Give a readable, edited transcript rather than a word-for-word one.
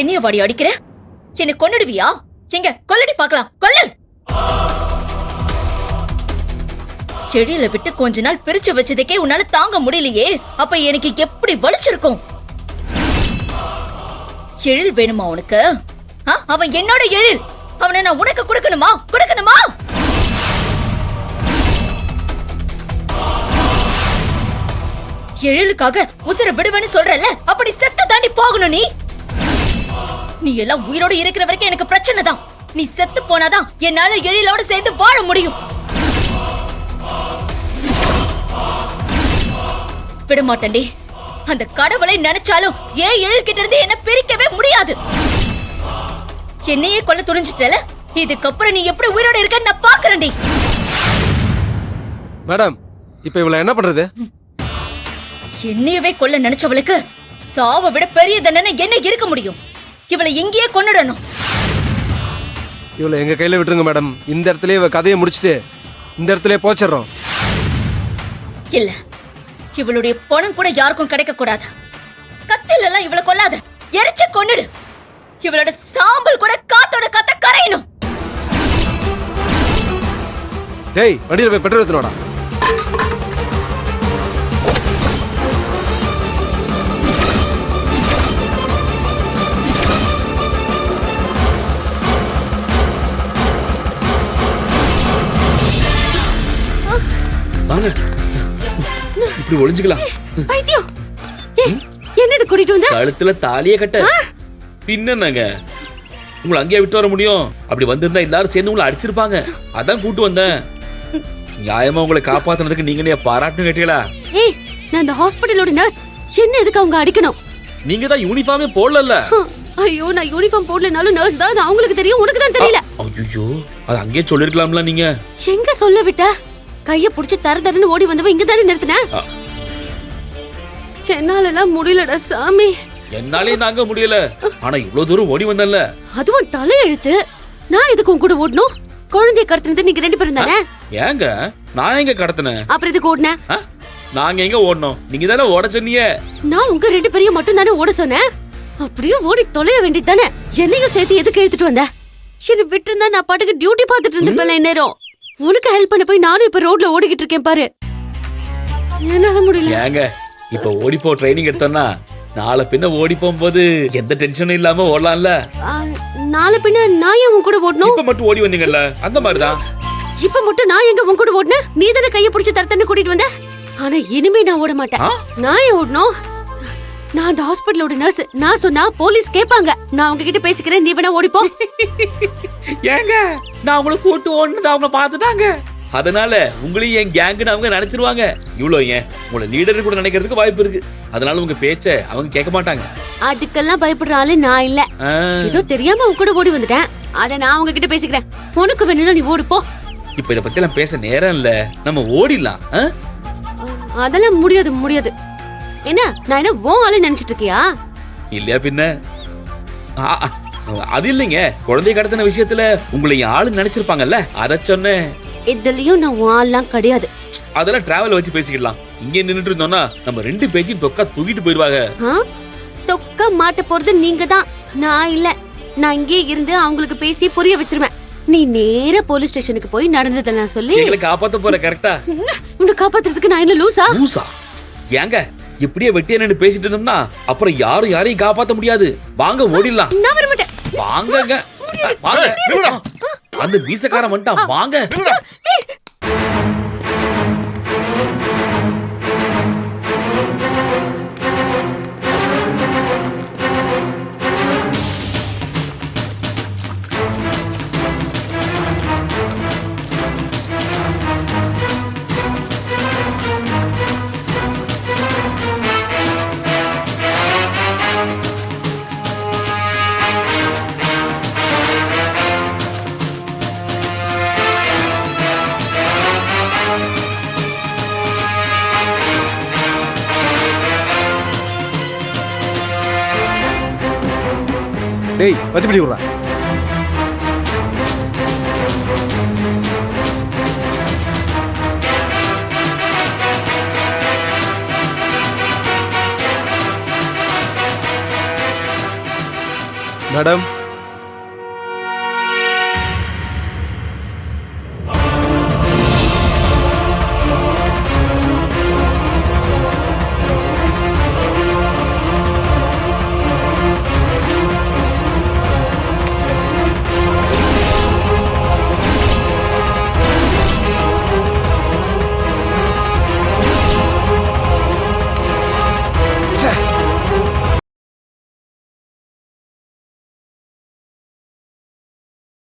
என்னைய வாடி அடிக்கிற? என்ன கொன்னுடுவியா? எங்க கொல்லடி பாக்கலாம், கொல்லு. எழில விட்டு கொஞ்ச நாள் பிரிச்சு வச்சதுக்கே உன்னால தாங்க முடியலையே, அப்ப எனக்கு எப்படி வலிச்சிருக்கும்? எழில் வேணுமா உனக்கு? அவன் என்னோட எழில், அவனை நான் உனக்கு கொடுக்கணுமா? கொடுக்கணுமா? எழிலுக்காக உசுர விடுவேன்னு சொல்றல, அப்படி செத்து தாண்டி போகணும். நீ எல்லாம் உயிரோடு இருக்கிற வரைக்கும் எனக்கு பிரச்சனை தான். நீ செத்து போனாதான் என்னால எழிலோட சேர்ந்து வாழ முடியும். விடமாட்டேன்டி. அந்த கடவுளை நினைச்சாலும் ஏன் எழில் கிட்ட இருந்து என்ன பிரிக்கவே முடியாது. என்னையே கொல்ல துணிஞ்சிட்டல, இதுக்கப்புறம் நீ எப்படி உயிரோட இருக்க நான் பாக்குறேன்டி. மேடம், இப்ப இவள என்ன பண்றது? என்னையவே கொல்ல நினைச்சவளுக்கு சாவை விட பெரிய தண்டனை என்ன இருக்க முடியும்? இவளை எங்கேயே கொன்னுடணும். இவளை எங்க கையில விட்டுருங்க மேடம். இந்த இடத்துல இவ கதையை முடிச்சிட்டு இந்த இடத்துல போச்சிடறோம். இல்ல, இவளுடைய பணம் கூட யாருக்கும் கிடைக்க கூடாது. கத்தில எல்லாம் இவளை கொல்லாத, எரிச்சு கொன்னுடு. இவளோட சாம்பல் கூட காத்தோட காத்த கரையணும். டேய், வண்டியில போய் பெட்ரோல் ஊத்துனோடா. வாங்க, இப்படி ஒளிஞ்சுக்கலாம். பைத்தியம், என்னது கூட்டிட்டு வந்த? கழுத்துல தாலிய கட்ட. பின்னங்க உங்களை அங்கேயே விட்டு வர முடியும்? அப்படி வந்திருந்தா எல்லாரும் சேர்ந்து உங்களை அடிச்சிருப்பாங்க. அதான் கூட்டு வந்தேன். நியாயமா உங்களை காப்பாத்துனதுக்கு நீங்க பாராட்டு கேட்டீங்களா? ஏய், நான் இந்த ஹாஸ்பிடலோட நர்ஸ். என்ன எதுக்கு அவங்க அடிக்கணும்? நீங்க தான் யூனிஃபார்மே போடல. ஐயோ, நான் யூனிஃபார்ம் போடலனாலும் நர்ஸ் தான், அது அவங்களுக்கு தெரியும், உனக்கு தான் தெரியல. ஐயோ, அது அங்கேயே சொல்லிருக்கலாம்ல. நீங்க எங்க சொல்ல விட்ட? கைய புடிச்சு தர தரன்னு ஓடி வந்தவ இங்க தானே நிறுத்தின. என்னாலலாம் முடியலடா சாமி. என்னாலே நாங்க முடியல. ஆனா இவ்வளவு தூரம் ஓடி வந்தல்ல. அதுவும் தலையெழுத்து. நான் எதுக்கு உன் கூட ஓடணும்? குழந்தைய கடத்தினது நீங்க ரெண்டு பேரும் தானே. ஏங்க நான் எங்க கடத்தினேன்? அப்புறம் எதுக்கு ஓடுன? நாங்க எங்க ஓடணும்? நீங்க தானே ஓட சொன்னீங்க. நான் உங்க ரெண்டு பேரையும் மட்டும் தானே ஓட சொன்னேன். அப்படியே ஓடி தொலைய வேண்டியது தானே. என்னையும் சேர்த்து எதுக்கு எடுத்துட்டு வந்த? சரி, விட்டு இருந்தா நான் பாட்டுக்கு டியூட்டி பார்த்துட்டு இருந்திருப்பேன் நேரம். உனக்கு ஹெல்ப் பண்ண போய் நானும் இப்ப ரோட்ல ஓடிக்கிட்டு இருக்கேன் பாரு. என்னால முடியல. ஏங்க இப்ப ஓடிப்போ ட்ரைனிங் எடுத்தோம்னா நாளை பின்ன ஓடி போகும்போது எந்த டென்ஷனும் இல்லாம ஓடலாம்ல. நாளை பின்ன நான் ஏன் உன் கூட ஓடணும்? இப்ப மட்டும் ஓடி வந்தீங்கல்ல, அந்த மாதிரிதான். இப்ப மட்டும் நான் எங்க உன் கூட ஓடுனேன்? நீ தானே கைய பிடிச்சு தரத்தன்னு கூட்டிட்டு வந்த. ஆனா இனிமே நான் ஓட மாட்டேன். நான் ஏன் ஓடணும்? நான் அந்த ஹாஸ்பிடலோட நர்ஸ். நான் சொன்னா போலீஸ் கேட்பாங்க. நான் உங்ககிட்ட பேசிக்கிறேன், நீ வேணா ஓடிப்போ. ஏங்க நான் உங்களை கூட்டு ஓடுனது அவங்க பாத்துட்டாங்க. அதனால உங்களையும் என் கேங்கு அவங்க நினைச்சிருவாங்க. இவ்வளவு ஏன் உங்களை லீடர் கூட நினைக்கிறதுக்கு வாய்ப்பு இருக்கு. அதனால உங்க பேச்ச அவங்க கேட்க மாட்டாங்க. அதுக்கெல்லாம் பயப்படுற ஆளு நான் இல்ல. ஏதோ தெரியாம உங்க கூட ஓடி வந்துட்டேன். அத நான் உங்ககிட்ட பேசிக்கிறேன். உனக்கு வேணும்னா நீ ஓடு போ. இப்ப இத பத்தி எல்லாம் பேச நேரம் இல்ல, நம்ம ஓடிடலாம். அதெல்லாம் முடியாது. என்ன நான் என்ன உன் ஆளு நினைச்சிட்டு இருக்கியா? இல்லையா பின்ன. அது இல்லைங்க, குழந்தை கடத்தின விஷயத்துல உங்களை ஆளு நினைச்சிருப்பாங்கல்ல, அத சொன்னேன். இதுலயும் நான் உன் ஆள்லாம் கிடையாது. அதெல்லாம் டிராவல் வச்சு பேசிக்கலாம். இங்கே நின்னுட்டு இருந்தோம்னா நம்ம ரெண்டு பேஜையும் தொக்கா தூக்கிட்டு போயிருவாங்க. தொக்க மாட்ட போறது நீங்க தான், நான் இல்ல. நான் இங்கே இருந்து அவங்களுக்கு பேசி புரிய வச்சிருவேன். நீ நேரா போலீஸ் ஸ்டேஷனுக்கு போய் நடந்ததெல்லாம் சொல்லி எங்களை காப்பாத்த போற. கரெக்டா? உன்னை காப்பாத்துறதுக்கு நான் என்ன லூசா? ஏங்க இப்படியே வெட்டியா நின்னு பேசிட்டு இருந்தோம்னா அப்புறம் யாரும் யாரையும் காப்பாத்த முடியாது. வாங்க ஓடிடலாம். நான் வர மாட்டேன். வாங்க வாங்க. அந்த மீசக்காரன் வந்துட்டான். வாங்க. டேய், பத்திப்படி விடுறா. மேடம்